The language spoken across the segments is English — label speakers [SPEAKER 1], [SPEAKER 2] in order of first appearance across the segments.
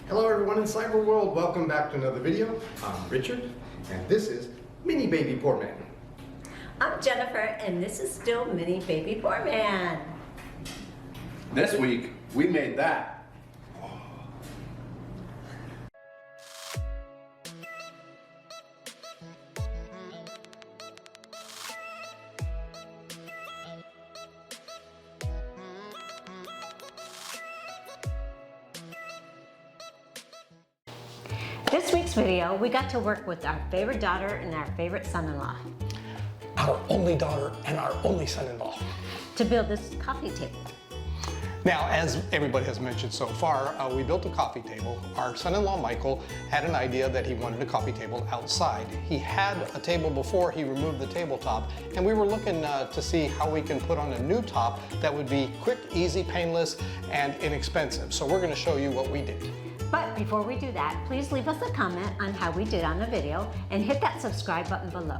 [SPEAKER 1] Hello everyone in cyber world, welcome back to another video. I'm Richard, and this is Mini Baby Poor Man.
[SPEAKER 2] I'm Jennifer, and this is still Mini Baby Poor Man.
[SPEAKER 3] This week, we made that.
[SPEAKER 2] This week's video, we got to work with our favorite daughter and our favorite son-in-law
[SPEAKER 4] Our only daughter and our only son-in-law.
[SPEAKER 2] to build this coffee table.
[SPEAKER 4] Now, as everybody has mentioned so far, we built a coffee table. Our son-in-law, Michael, had an idea that he wanted a coffee table outside. He had a table before he removed the tabletop, and we were looking to see how we can put on a new top that would be quick, easy, painless, and inexpensive. So we're going to show you what we did.
[SPEAKER 2] But before we do that, please leave us a comment on how we did on the video and hit that subscribe button below.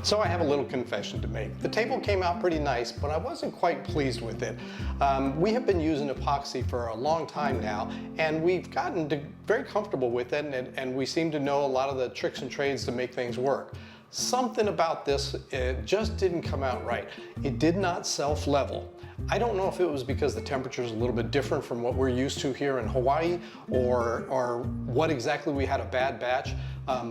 [SPEAKER 4] So I have a little confession to make. The table came out pretty nice, but I wasn't quite pleased with it. We have been using epoxy for a long time now, and we've gotten very comfortable with it, and we seem to know a lot of the tricks and trades to make things work. Something about this, it just didn't come out right. It did not self-level. I don't know if it was because the temperature is a little bit different from what we're used to here in Hawaii, or what exactly we had a bad batch,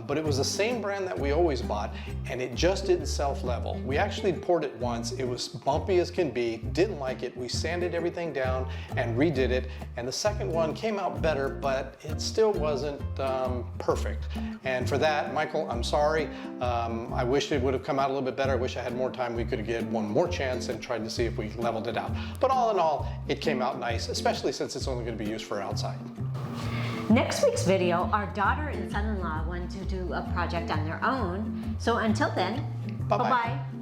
[SPEAKER 4] but it was the same brand that we always bought, and it just didn't self-level. We actually poured it once. It was bumpy as can be, didn't like it. We sanded everything down and redid it, and the second one came out better, but it still wasn't perfect. And for that, Michael, I'm sorry. I wish it would have come out a little bit better. I wish I had more time. We could have given one more chance and tried to see if we leveled it out. But all in all, it came out nice, especially since it's only going to be used for outside.
[SPEAKER 2] Next week's video, our daughter and son-in-law want to do a project on their own. So until then,
[SPEAKER 4] Bye-bye.
[SPEAKER 2] bye-bye.